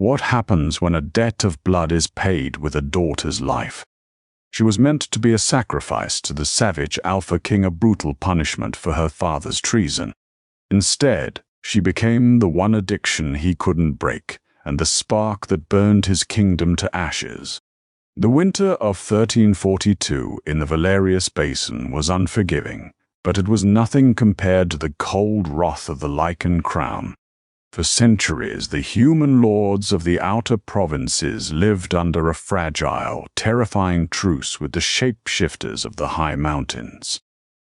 What happens when a debt of blood is paid with a daughter's life? She was meant to be a sacrifice to the savage Alpha King, a brutal punishment for her father's treason. Instead, she became the one addiction he couldn't break, and the spark that burned his kingdom to ashes. The winter of 1342 in the Valerius Basin was unforgiving, but it was nothing compared to the cold wrath of the Lycan crown. For centuries, the human lords of the outer provinces lived under a fragile, terrifying truce with the shapeshifters of the high mountains.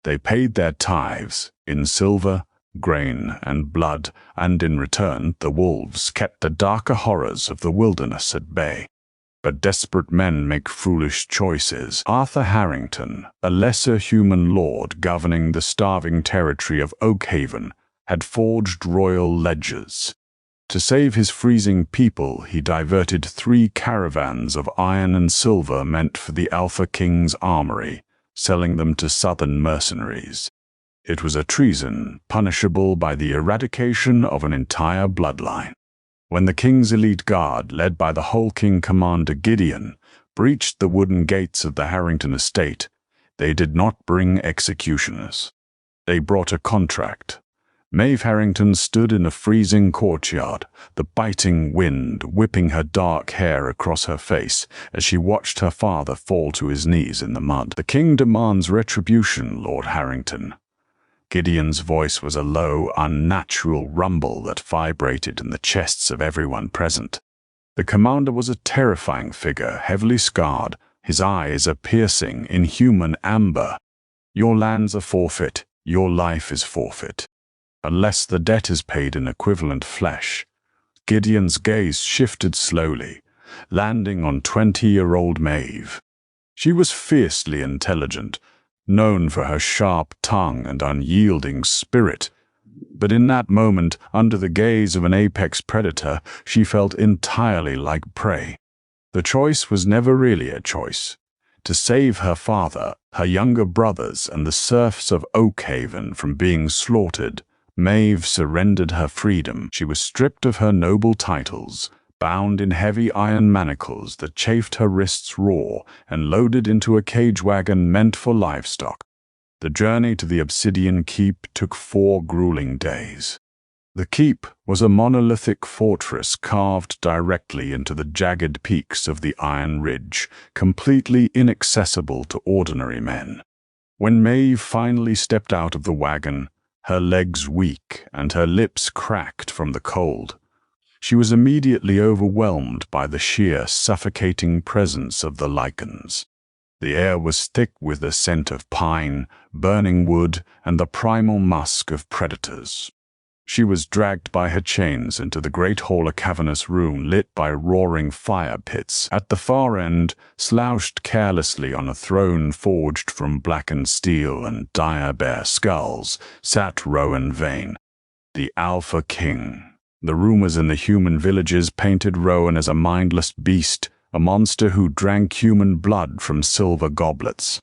They paid their tithes in silver, grain, and blood, and in return the wolves kept the darker horrors of the wilderness at bay. But desperate men make foolish choices. Arthur Harrington, a lesser human lord governing the starving territory of Oakhaven, had forged royal ledgers. To save his freezing people, he diverted 3 caravans of iron and silver meant for the Alpha King's armory, selling them to southern mercenaries. It was a treason punishable by the eradication of an entire bloodline. When the king's elite guard, led by the hulking commander Gideon, breached the wooden gates of the Harrington estate, they did not bring executioners. They brought a contract. Maeve Harrington stood in a freezing courtyard, the biting wind whipping her dark hair across her face as she watched her father fall to his knees in the mud. "The king demands retribution, Lord Harrington." Gideon's voice was a low, unnatural rumble that vibrated in the chests of everyone present. The commander was a terrifying figure, heavily scarred, his eyes a piercing, inhuman amber. "Your lands are forfeit, your life is forfeit. Unless the debt is paid in equivalent flesh." Gideon's gaze shifted slowly, landing on 20-year-old Maeve. She was fiercely intelligent, known for her sharp tongue and unyielding spirit. But in that moment, under the gaze of an apex predator, she felt entirely like prey. The choice was never really a choice. To save her father, her younger brothers, and the serfs of Oakhaven from being slaughtered, Maeve surrendered her freedom. She was stripped of her noble titles, bound in heavy iron manacles that chafed her wrists raw, and loaded into a cage wagon meant for livestock. The journey to the Obsidian Keep took 4 grueling days. The keep was a monolithic fortress carved directly into the jagged peaks of the Iron Ridge, completely inaccessible to ordinary men. When Maeve finally stepped out of the wagon, her legs weak and her lips cracked from the cold, she was immediately overwhelmed by the sheer, suffocating presence of the Lycans. The air was thick with the scent of pine, burning wood, and the primal musk of predators. She was dragged by her chains into the great hall, a cavernous room lit by roaring fire pits. At the far end, slouched carelessly on a throne forged from blackened steel and dire bear skulls, sat Rowan Vane, the Alpha King. The rumors in the human villages painted Rowan as a mindless beast, a monster who drank human blood from silver goblets.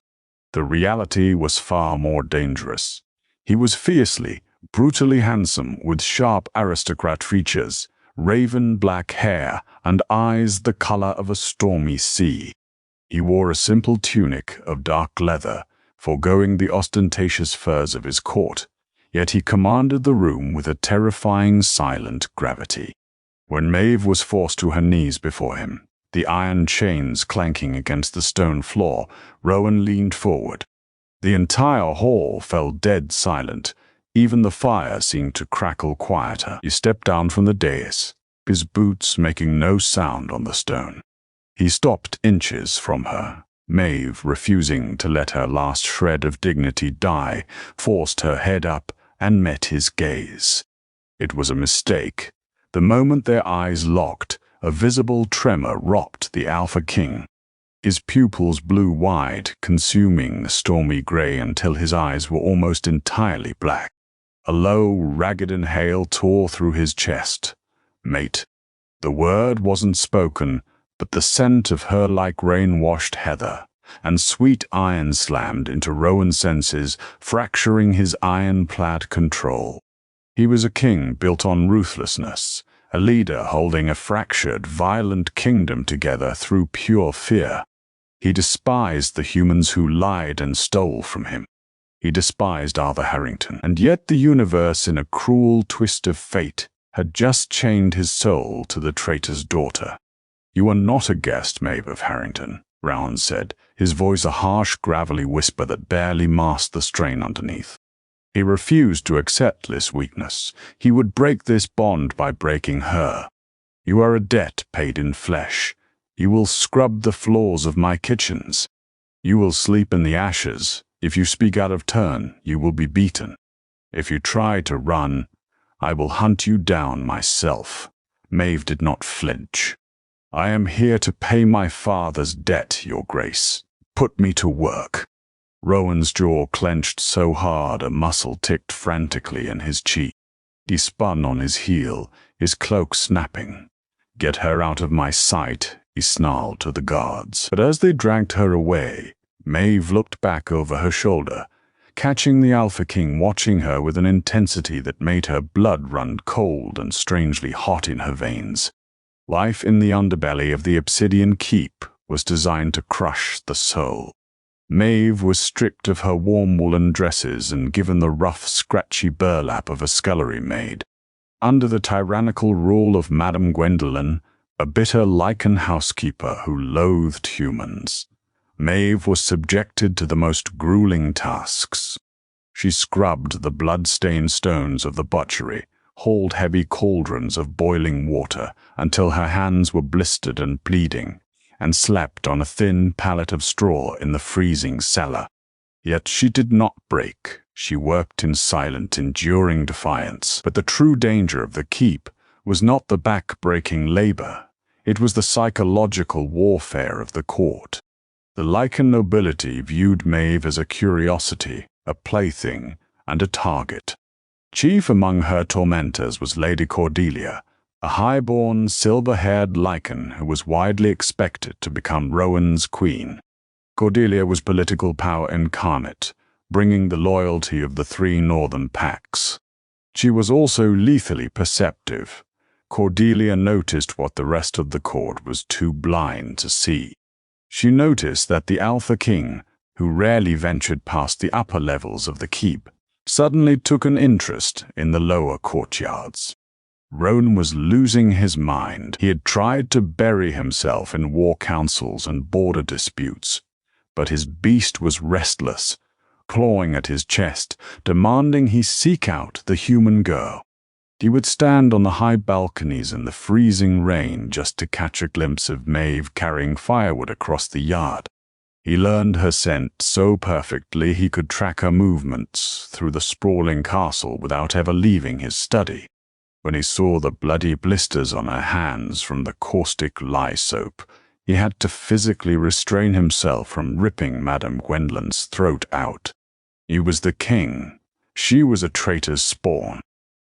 The reality was far more dangerous. He was fiercely, brutally handsome, with sharp aristocrat features, raven black hair, and eyes the color of a stormy sea. He wore a simple tunic of dark leather, foregoing the ostentatious furs of his court, yet he commanded the room with a terrifying silent gravity. When Maeve was forced to her knees before him, the iron chains clanking against the stone floor, Rowan leaned forward. The entire hall fell dead silent. Even the fire seemed to crackle quieter. He stepped down from the dais, his boots making no sound on the stone. He stopped inches from her. Maeve, refusing to let her last shred of dignity die, forced her head up and met his gaze. It was a mistake. The moment their eyes locked, a visible tremor rocked the Alpha King. His pupils blew wide, consuming the stormy gray until his eyes were almost entirely black. A low, ragged inhale tore through his chest. "Mate." The word wasn't spoken, but the scent of her like rain-washed heather, and sweet iron slammed into Rowan's senses, fracturing his iron-clad control. He was a king built on ruthlessness, a leader holding a fractured, violent kingdom together through pure fear. He despised the humans who lied and stole from him. He despised Arthur Harrington, and yet the universe, in a cruel twist of fate, had just chained his soul to the traitor's daughter. "You are not a guest, Maeve of Harrington," Rowan said, his voice a harsh, gravelly whisper that barely masked the strain underneath. He refused to accept this weakness. He would break this bond by breaking her. "You are a debt paid in flesh. You will scrub the floors of my kitchens. You will sleep in the ashes. If you speak out of turn, you will be beaten. If you try to run, I will hunt you down myself." Maeve did not flinch. "I am here to pay my father's debt, Your Grace. Put me to work." Rowan's jaw clenched so hard a muscle ticked frantically in his cheek. He spun on his heel, his cloak snapping. "Get her out of my sight," he snarled to the guards. But as they dragged her away, Maeve looked back over her shoulder, catching the Alpha King watching her with an intensity that made her blood run cold and strangely hot in her veins. Life in the underbelly of the Obsidian Keep was designed to crush the soul. Maeve was stripped of her warm woolen dresses and given the rough, scratchy burlap of a scullery maid. Under the tyrannical rule of Madame Gwendolen, a bitter lichen housekeeper who loathed humans, Maeve was subjected to the most grueling tasks. She scrubbed the blood-stained stones of the butchery, hauled heavy cauldrons of boiling water until her hands were blistered and bleeding, and slept on a thin pallet of straw in the freezing cellar. Yet she did not break. She worked in silent, enduring defiance. But the true danger of the keep was not the back-breaking labor. It was the psychological warfare of the court. The lichen nobility viewed Maeve as a curiosity, a plaything, and a target. Chief among her tormentors was Lady Cordelia, a high-born, silver-haired lichen who was widely expected to become Rowan's queen. Cordelia was political power incarnate, bringing the loyalty of the three northern pacts. She was also lethally perceptive. Cordelia noticed what the rest of the court was too blind to see. She noticed that the Alpha King, who rarely ventured past the upper levels of the keep, suddenly took an interest in the lower courtyards. Rowan was losing his mind. He had tried to bury himself in war councils and border disputes, but his beast was restless, clawing at his chest, demanding he seek out the human girl. He would stand on the high balconies in the freezing rain just to catch a glimpse of Maeve carrying firewood across the yard. He learned her scent so perfectly he could track her movements through the sprawling castle without ever leaving his study. When he saw the bloody blisters on her hands from the caustic lye soap, he had to physically restrain himself from ripping Madame Gwendolen's throat out. He was the king. She was a traitor's spawn.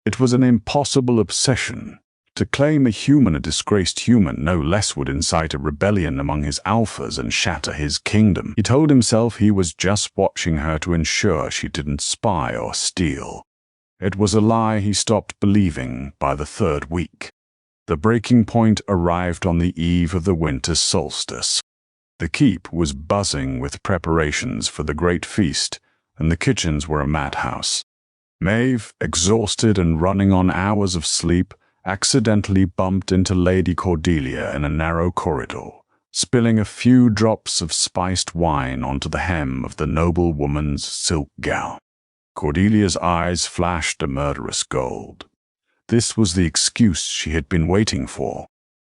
It was an impossible obsession. To claim a human, a disgraced human, no less would incite a rebellion among his alphas and shatter his kingdom. He told himself he was just watching her to ensure she didn't spy or steal. It was a lie he stopped believing by the third week. The breaking point arrived on the eve of the winter solstice. The keep was buzzing with preparations for the great feast, and the kitchens were a madhouse. Maeve, exhausted and running on hours of sleep, accidentally bumped into Lady Cordelia in a narrow corridor, spilling a few drops of spiced wine onto the hem of the noble woman's silk gown. Cordelia's eyes flashed a murderous gold. This was the excuse she had been waiting for.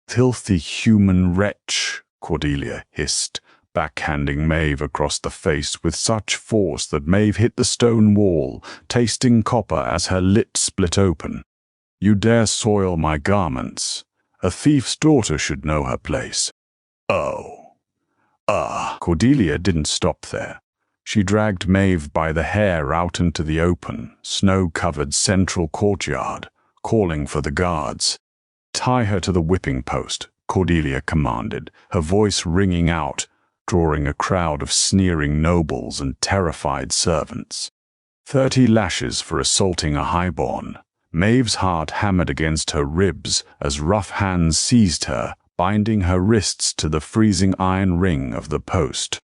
"Filthy human wretch," Cordelia hissed, backhanding Maeve across the face with such force that Maeve hit the stone wall, tasting copper as her lip split open. "You dare soil my garments. A thief's daughter should know her place." "Oh. Cordelia didn't stop there. She dragged Maeve by the hair out into the open, snow-covered central courtyard, calling for the guards. "Tie her to the whipping post," Cordelia commanded, her voice ringing out, drawing a crowd of sneering nobles and terrified servants. 30 lashes for assaulting a highborn, Maeve's heart hammered against her ribs as rough hands seized her, binding her wrists to the freezing iron ring of the post.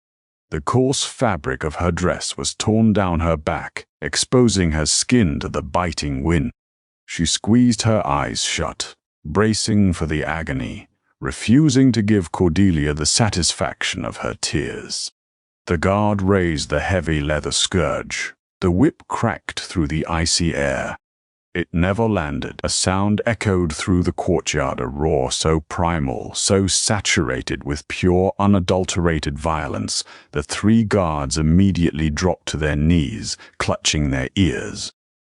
The coarse fabric of her dress was torn down her back, exposing her skin to the biting wind. She squeezed her eyes shut, bracing for the agony, refusing to give Cordelia the satisfaction of her tears. The guard raised the heavy leather scourge. The whip cracked through the icy air. It never landed. A sound echoed through the courtyard, a roar so primal, so saturated with pure, unadulterated violence that 3 guards immediately dropped to their knees, clutching their ears.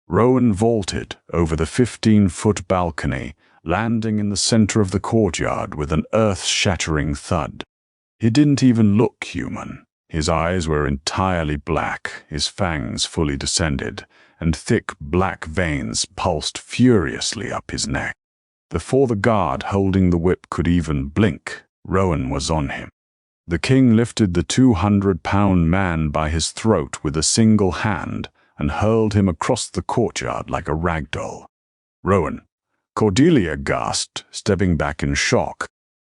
Rowan vaulted over the 15-foot balcony, landing in the center of the courtyard with an earth-shattering thud. He didn't even look human. His eyes were entirely black, his fangs fully descended, and thick black veins pulsed furiously up his neck. Before the guard holding the whip could even blink, Rowan was on him. The king lifted the 200-pound man by his throat with a single hand and hurled him across the courtyard like a rag doll. "Rowan," Cordelia gasped, stepping back in shock.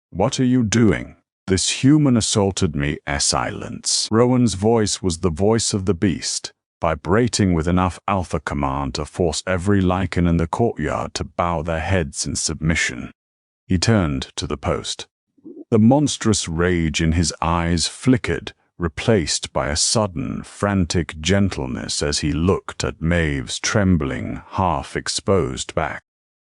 "What are you doing?" "This human assaulted me." Silence. Rowan's voice was the voice of the beast, vibrating with enough alpha command to force every lichen in the courtyard to bow their heads in submission. He turned to the post. The monstrous rage in his eyes flickered, replaced by a sudden, frantic gentleness as he looked at Maeve's trembling, half-exposed back.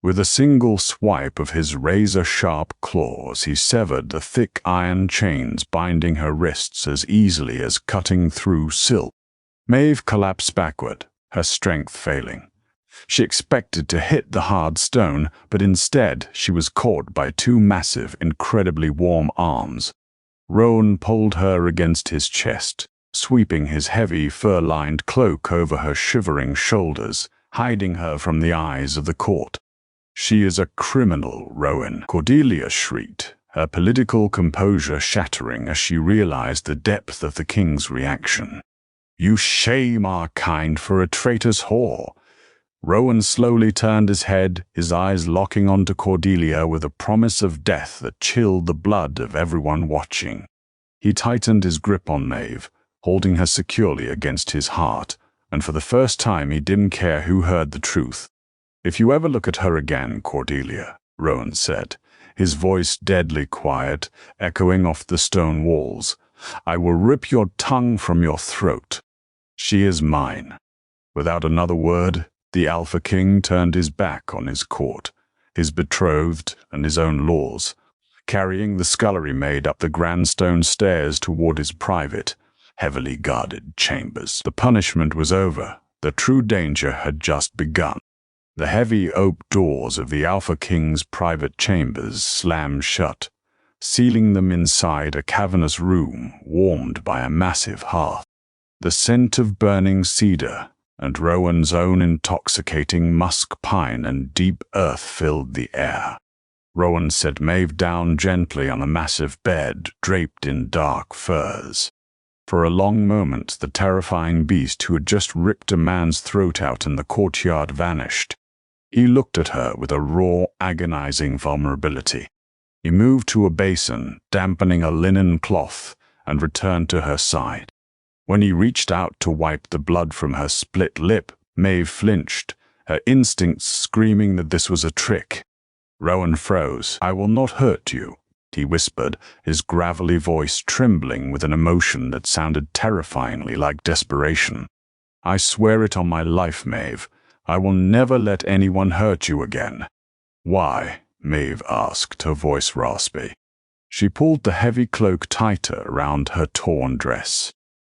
With a single swipe of his razor-sharp claws, he severed the thick iron chains binding her wrists as easily as cutting through silk. Maeve collapsed backward, her strength failing. She expected to hit the hard stone, but instead she was caught by 2 massive, incredibly warm arms. Rowan pulled her against his chest, sweeping his heavy, fur-lined cloak over her shivering shoulders, hiding her from the eyes of the court. "She is a criminal, Rowan," Cordelia shrieked, her political composure shattering as she realized the depth of the king's reaction. "You shame our kind for a traitor's whore." Rowan slowly turned his head, his eyes locking onto Cordelia with a promise of death that chilled the blood of everyone watching. He tightened his grip on Maeve, holding her securely against his heart, and for the first time he didn't care who heard the truth. "If you ever look at her again, Cordelia," Rowan said, his voice deadly quiet, echoing off the stone walls, "I will rip your tongue from your throat. She is mine." Without another word, the Alpha King turned his back on his court, his betrothed and his own laws, carrying the scullery maid up the grand stone stairs toward his private, heavily guarded chambers. The punishment was over. The true danger had just begun. The heavy oak doors of the Alpha King's private chambers slammed shut, sealing them inside a cavernous room warmed by a massive hearth. The scent of burning cedar and Rowan's own intoxicating musk pine and deep earth filled the air. Rowan set Maeve down gently on a massive bed draped in dark furs. For a long moment, the terrifying beast who had just ripped a man's throat out in the courtyard vanished. He looked at her with a raw, agonizing vulnerability. He moved to a basin, dampening a linen cloth, and returned to her side. When he reached out to wipe the blood from her split lip, Maeve flinched, her instincts screaming that this was a trick. Rowan froze. "I will not hurt you," he whispered, his gravelly voice trembling with an emotion that sounded terrifyingly like desperation. "I swear it on my life, Maeve. I will never let anyone hurt you again." "Why?" Maeve asked, her voice raspy. She pulled the heavy cloak tighter around her torn dress.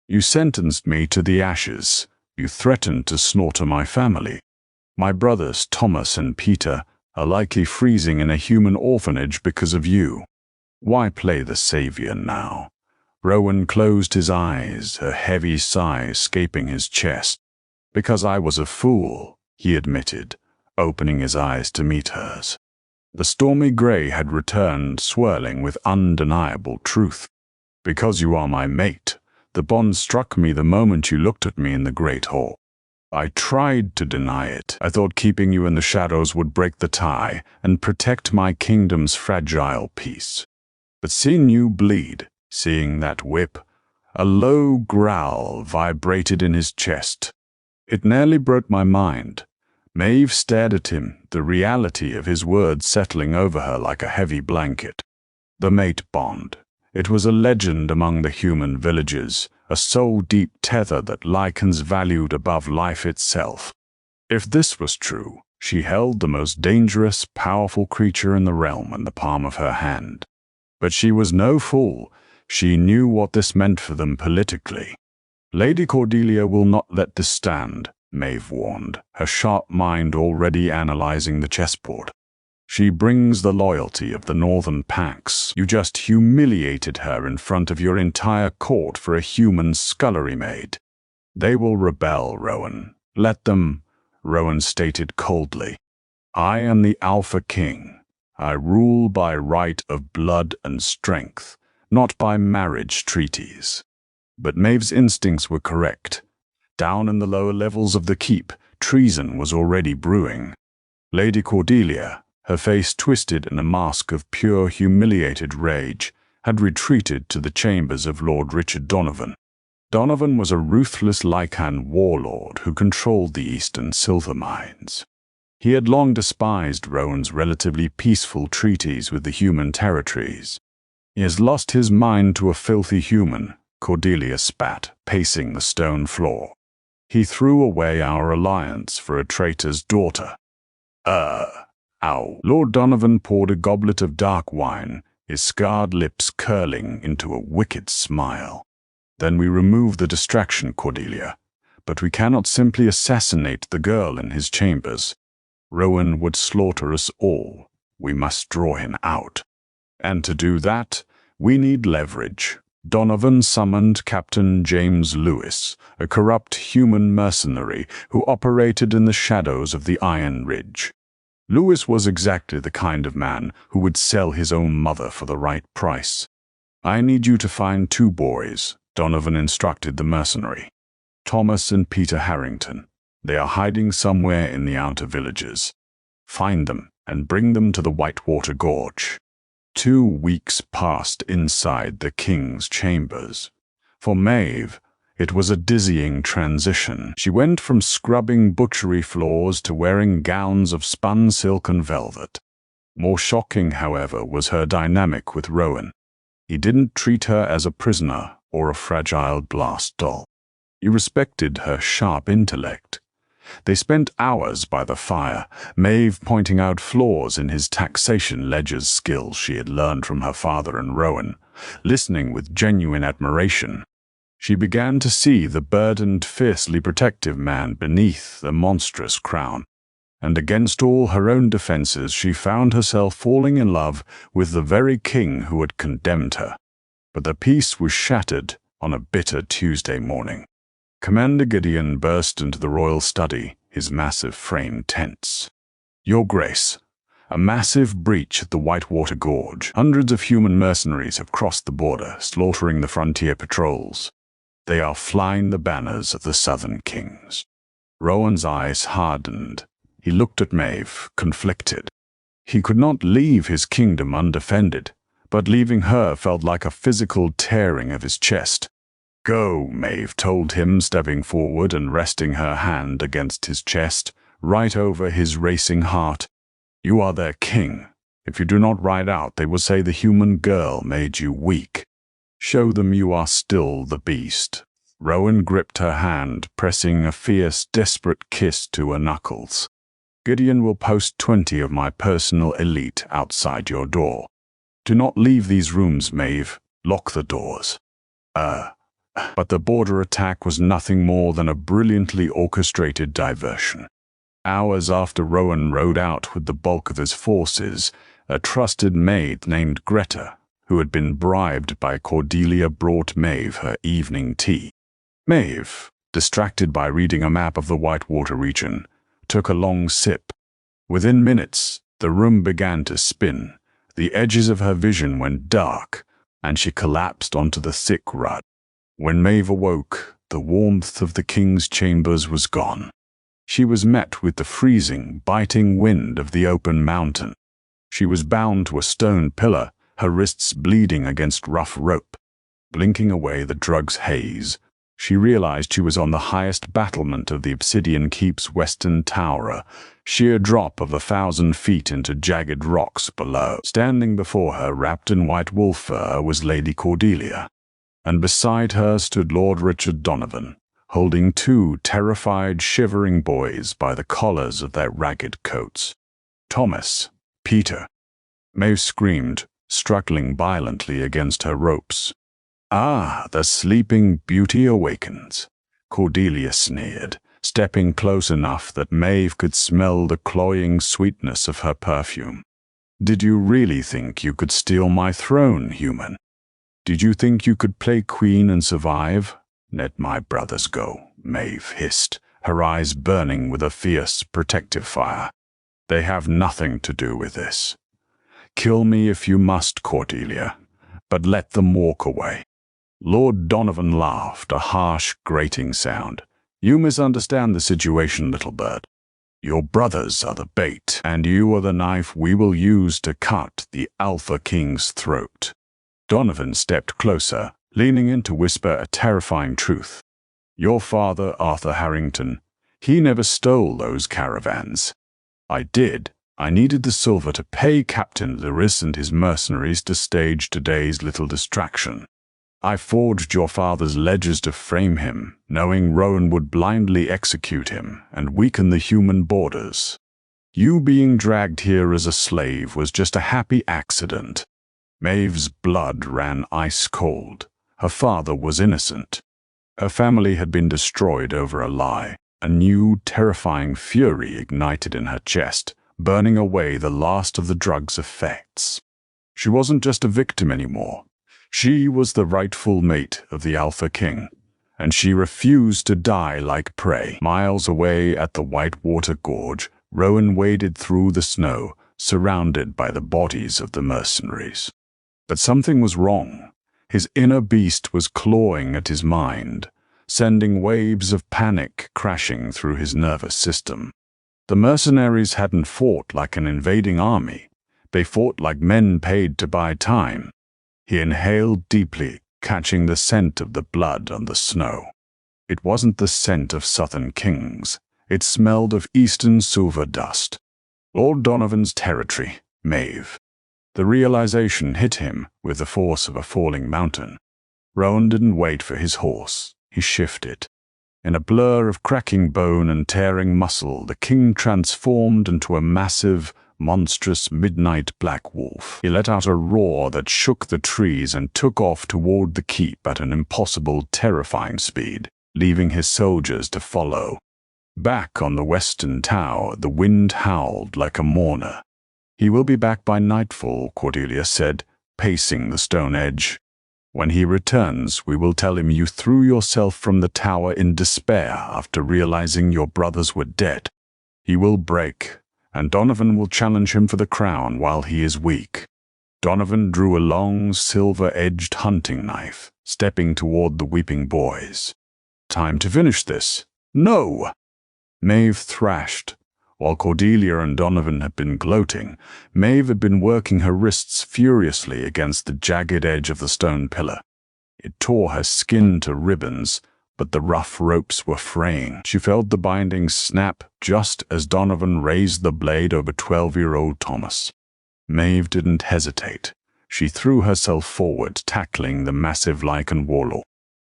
"You sentenced me to the ashes. You threatened to slaughter my family. My brothers, Thomas and Peter, are likely freezing in a human orphanage because of you. Why play the savior now?" Rowan closed his eyes, a heavy sigh escaping his chest. "Because I was a fool," he admitted, opening his eyes to meet hers. The stormy gray had returned, swirling with undeniable truth. "Because you are my mate. The bond struck me the moment you looked at me in the great hall." I tried to deny it. I thought keeping you in the shadows would break the tie and protect my kingdom's fragile peace. But seeing you bleed, seeing that whip, a low growl vibrated in his chest. It nearly broke my mind. Maeve stared at him, the reality of his words settling over her like a heavy blanket. The mate bond. It was a legend among the human villages, a soul-deep tether that lichens valued above life itself. If this was true, she held the most dangerous, powerful creature in the realm in the palm of her hand. But she was no fool. She knew what this meant for them politically. Lady Cordelia will not let this stand, Maeve warned, her sharp mind already analyzing the chessboard. She brings the loyalty of the northern Pax. You just humiliated her in front of your entire court for a human scullery maid. They will rebel, Rowan. Let them, Rowan stated coldly. I am the Alpha King. I rule by right of blood and strength, not by marriage treaties. But Maeve's instincts were correct. Down in the lower levels of the keep, treason was already brewing. Lady Cordelia, her face twisted in a mask of pure humiliated rage, had retreated to the chambers of Lord Richard Donovan. Donovan was a ruthless Lycan warlord who controlled the eastern silver mines. He had long despised Rowan's relatively peaceful treaties with the human territories. He has lost his mind to a filthy human, Cordelia spat, pacing the stone floor. He threw away our alliance for a traitor's daughter. Ow. Lord Donovan poured a goblet of dark wine, his scarred lips curling into a wicked smile. Then we remove the distraction, Cordelia. But we cannot simply assassinate the girl in his chambers. Rowan would slaughter us all. We must draw him out. And to do that, we need leverage. Donovan summoned Captain James Lewis, a corrupt human mercenary who operated in the shadows of the Iron Ridge. Lewis was exactly the kind of man who would sell his own mother for the right price. I need you to find 2 boys, Donovan instructed the mercenary. Thomas and Peter Harrington. They are hiding somewhere in the outer villages. Find them and bring them to the Whitewater Gorge. 2 weeks passed inside the king's chambers. For Maeve, it was a dizzying transition. She went from scrubbing butchery floors to wearing gowns of spun silk and velvet. More shocking, however, was her dynamic with Rowan. He didn't treat her as a prisoner or a fragile glass doll. He respected her sharp intellect. They spent hours by the fire, Maeve pointing out flaws in his taxation ledger's skills she had learned from her father and Rowan, listening with genuine admiration. She began to see the burdened, fiercely protective man beneath the monstrous crown, and against all her own defenses she found herself falling in love with the very king who had condemned her. But the peace was shattered on a bitter Tuesday morning. Commander Gideon burst into the royal study, his massive frame tense. Your Grace, a massive breach at the Whitewater Gorge. Hundreds of human mercenaries have crossed the border, slaughtering the frontier patrols. They are flying the banners of the Southern Kings. Rowan's eyes hardened. He looked at Maeve, conflicted. He could not leave his kingdom undefended, but leaving her felt like a physical tearing of his chest. Go, Maeve told him, stepping forward and resting her hand against his chest, right over his racing heart. You are their king. If you do not ride out, they will say the human girl made you weak. Show them you are still the beast. Rowan gripped her hand, pressing a fierce, desperate kiss to her knuckles. Gideon will post 20 of my personal elite outside your door. Do not leave these rooms, Maeve. Lock the doors. But the border attack was nothing more than a brilliantly orchestrated diversion. Hours after Rowan rode out with the bulk of his forces, a trusted maid named Greta, who had been bribed by Cordelia, brought Maeve her evening tea. Maeve, distracted by reading a map of the Whitewater region, took a long sip. Within minutes, the room began to spin. The edges of her vision went dark, and she collapsed onto the thick rug. When Maeve awoke, the warmth of the king's chambers was gone. She was met with the freezing, biting wind of the open mountain. She was bound to a stone pillar, her wrists bleeding against rough rope. Blinking away the drug's haze, she realized she was on the highest battlement of the Obsidian Keep's western tower, a sheer drop of 1,000 feet into jagged rocks below. Standing before her, wrapped in white wool fur, was Lady Cordelia, and beside her stood Lord Richard Donovan, holding 2 terrified, shivering boys by the collars of their ragged coats. "Thomas! Peter!" Maeve screamed, struggling violently against her ropes. "Ah, the sleeping beauty awakens," Cordelia sneered, stepping close enough that Maeve could smell the cloying sweetness of her perfume. "Did you really think you could steal my throne, human? Did you think you could play queen and survive? Let my brothers go," Maeve hissed, her eyes burning with a fierce, protective fire. "They have nothing to do with this. Kill me if you must, Cordelia, but let them walk away." Lord Donovan laughed, a harsh, grating sound. "You misunderstand the situation, little bird. Your brothers are the bait, and you are the knife we will use to cut the Alpha King's throat." Donovan stepped closer, leaning in to whisper a terrifying truth. "Your father, Arthur Harrington, he never stole those caravans. I did. I needed the silver to pay Captain Lewis and his mercenaries to stage today's little distraction. I forged your father's ledgers to frame him, knowing Rowan would blindly execute him and weaken the human borders. You being dragged here as a slave was just a happy accident." Maeve's blood ran ice cold. Her father was innocent. Her family had been destroyed over a lie. A new, terrifying fury ignited in her chest, burning away the last of the drug's effects. She wasn't just a victim anymore. She was the rightful mate of the Alpha King, and she refused to die like prey. Miles away at the Whitewater Gorge, Rowan waded through the snow, surrounded by the bodies of the mercenaries. But something was wrong. His inner beast was clawing at his mind, sending waves of panic crashing through his nervous system. The mercenaries hadn't fought like an invading army. They fought like men paid to buy time. He inhaled deeply, catching the scent of the blood on the snow. It wasn't the scent of southern kings. It smelled of eastern silver dust. Lord Donovan's territory, Maeve. The realization hit him with the force of a falling mountain. Rowan didn't wait for his horse. He shifted. In a blur of cracking bone and tearing muscle, the king transformed into a massive, monstrous midnight black wolf. He let out a roar that shook the trees and took off toward the keep at an impossible, terrifying speed, leaving his soldiers to follow. Back on the western tower, the wind howled like a mourner. "He will be back by nightfall," Cordelia said, pacing the stone edge. "When he returns, we will tell him you threw yourself from the tower in despair after realizing your brothers were dead. He will break, and Donovan will challenge him for the crown while he is weak." Donovan drew a long, silver-edged hunting knife, stepping toward the weeping boys. "Time to finish this." "No!" Maeve thrashed. While Cordelia and Donovan had been gloating, Maeve had been working her wrists furiously against the jagged edge of the stone pillar. It tore her skin to ribbons, but the rough ropes were fraying. She felt the bindings snap just as Donovan raised the blade over 12-year-old Thomas. Maeve didn't hesitate. She threw herself forward, tackling the massive lichen warlock.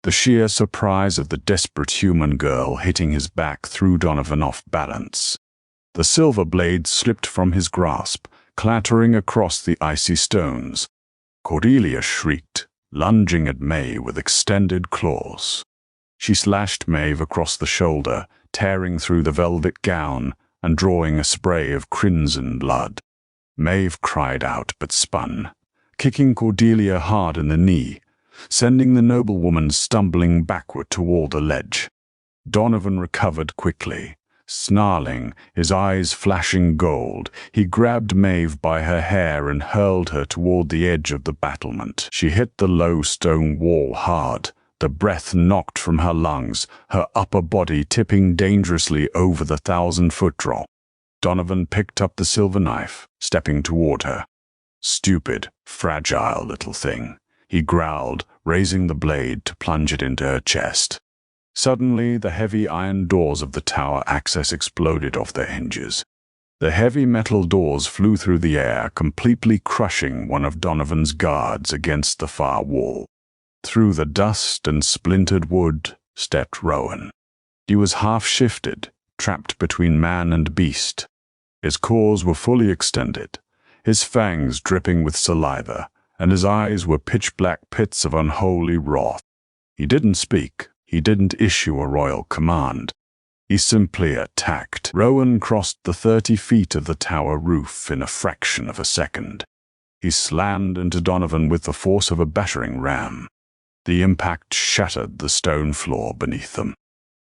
The sheer surprise of the desperate human girl hitting his back threw Donovan off balance. The silver blade slipped from his grasp, clattering across the icy stones. Cordelia shrieked, lunging at Maeve with extended claws. She slashed Maeve across the shoulder, tearing through the velvet gown and drawing a spray of crimson blood. Maeve cried out but spun, kicking Cordelia hard in the knee, sending the noblewoman stumbling backward toward the ledge. Donovan recovered quickly. Snarling, his eyes flashing gold, he grabbed Maeve by her hair and hurled her toward the edge of the battlement. She hit the low stone wall hard, the breath knocked from her lungs, her upper body tipping dangerously over the 1,000-foot drop. Donovan picked up the silver knife, stepping toward her. "Stupid, fragile little thing," he growled, raising the blade to plunge it into her chest. Suddenly, the heavy iron doors of the tower access exploded off their hinges. The heavy metal doors flew through the air, completely crushing one of Donovan's guards against the far wall. Through the dust and splintered wood stepped Rowan. He was half-shifted, trapped between man and beast. His claws were fully extended, his fangs dripping with saliva, and his eyes were pitch-black pits of unholy wrath. He didn't speak. He didn't issue a royal command. He simply attacked. Rowan crossed the 30 feet of the tower roof in a fraction of a second. He slammed into Donovan with the force of a battering ram. The impact shattered the stone floor beneath them.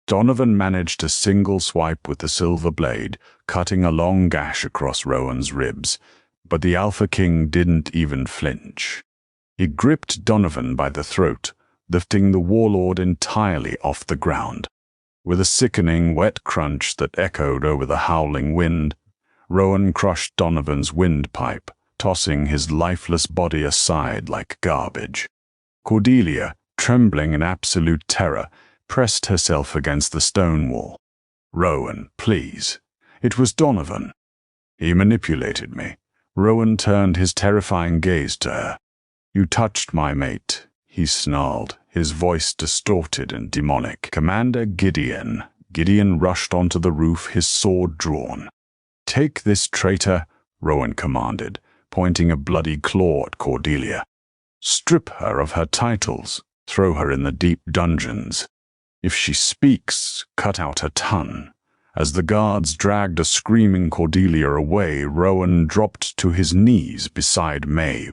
Donovan managed a single swipe with the silver blade, cutting a long gash across Rowan's ribs, but the Alpha King didn't even flinch. He gripped Donovan by the throat, lifting the warlord entirely off the ground. With a sickening, wet crunch that echoed over the howling wind, Rowan crushed Donovan's windpipe, tossing his lifeless body aside like garbage. Cordelia, trembling in absolute terror, pressed herself against the stone wall. "Rowan, please." It was Donovan. "He manipulated me." Rowan turned his terrifying gaze to her. "You touched my mate," he snarled, his voice distorted and demonic. "Commander Gideon." Gideon rushed onto the roof, his sword drawn. "Take this traitor," Rowan commanded, pointing a bloody claw at Cordelia. "Strip her of her titles. Throw her in the deep dungeons. If she speaks, cut out her tongue." As the guards dragged a screaming Cordelia away, Rowan dropped to his knees beside Maeve.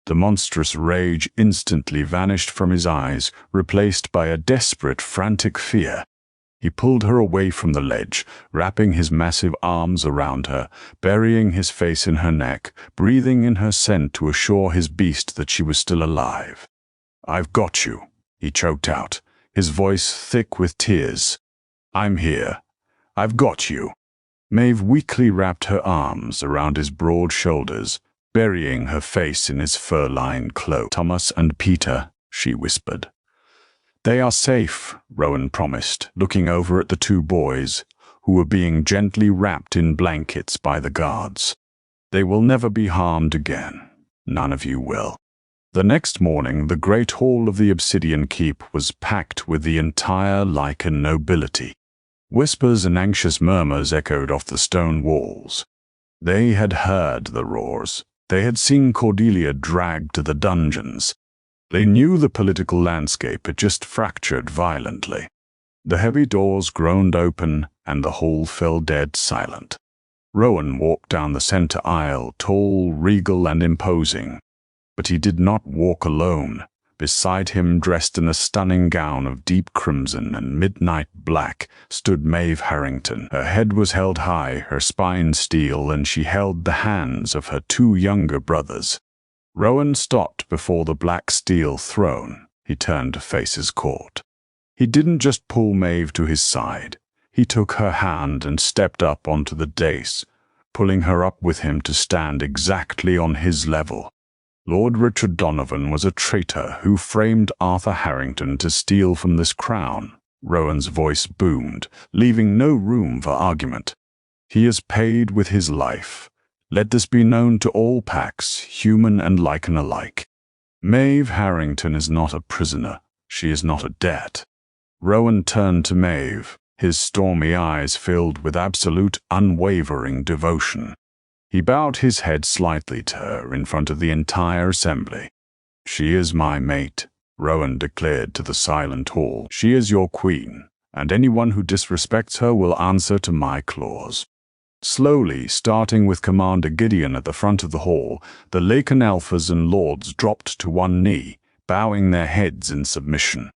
The monstrous rage instantly vanished from his eyes, replaced by a desperate, frantic fear. He pulled her away from the ledge, wrapping his massive arms around her, burying his face in her neck, breathing in her scent to assure his beast that she was still alive. "I've got you," he choked out, his voice thick with tears. "I'm here. I've got you." Maeve weakly wrapped her arms around his broad shoulders, burying her face in his fur-lined cloak. "Thomas and Peter," she whispered. "They are safe," Rowan promised, looking over at the two boys, who were being gently wrapped in blankets by the guards. "They will never be harmed again. None of you will." The next morning, the great hall of the Obsidian Keep was packed with the entire Lycan nobility. Whispers and anxious murmurs echoed off the stone walls. They had heard the roars. They had seen Cordelia dragged to the dungeons. They knew the political landscape had just fractured violently. The heavy doors groaned open, and the hall fell dead silent. Rowan walked down the center aisle, tall, regal, and imposing. But he did not walk alone. Beside him, dressed in a stunning gown of deep crimson and midnight black, stood Maeve Harrington. Her head was held high, her spine steel, and she held the hands of her two younger brothers. Rowan stopped before the black steel throne. He turned to face his court. He didn't just pull Maeve to his side. He took her hand and stepped up onto the dais, pulling her up with him to stand exactly on his level. Lord Richard Donovan was a traitor who framed Arthur Harrington to steal from this crown. Rowan's voice boomed, leaving no room for argument. "He is paid with his life. Let this be known to all Pax, human and Lycan alike. Maeve Harrington is not a prisoner. She is not a debt." Rowan turned to Maeve, his stormy eyes filled with absolute, unwavering devotion. He bowed his head slightly to her in front of the entire assembly. "She is my mate," Rowan declared to the silent hall. "She is your queen, and anyone who disrespects her will answer to my claws." Slowly, starting with Commander Gideon at the front of the hall, the Lycan alphas and lords dropped to one knee, bowing their heads in submission.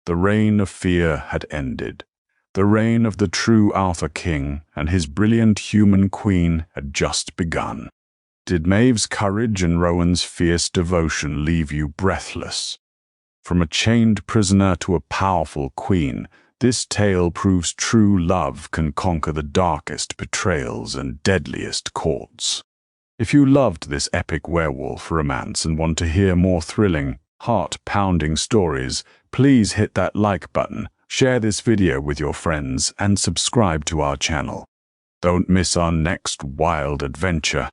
The reign of fear had ended. The reign of the true Alpha King and his brilliant human queen had just begun. Did Maeve's courage and Rowan's fierce devotion leave you breathless? From a chained prisoner to a powerful queen, this tale proves true love can conquer the darkest betrayals and deadliest courts. If you loved this epic werewolf romance and want to hear more thrilling, heart-pounding stories, please hit that like button, share this video with your friends, and subscribe to our channel. Don't miss our next wild adventure.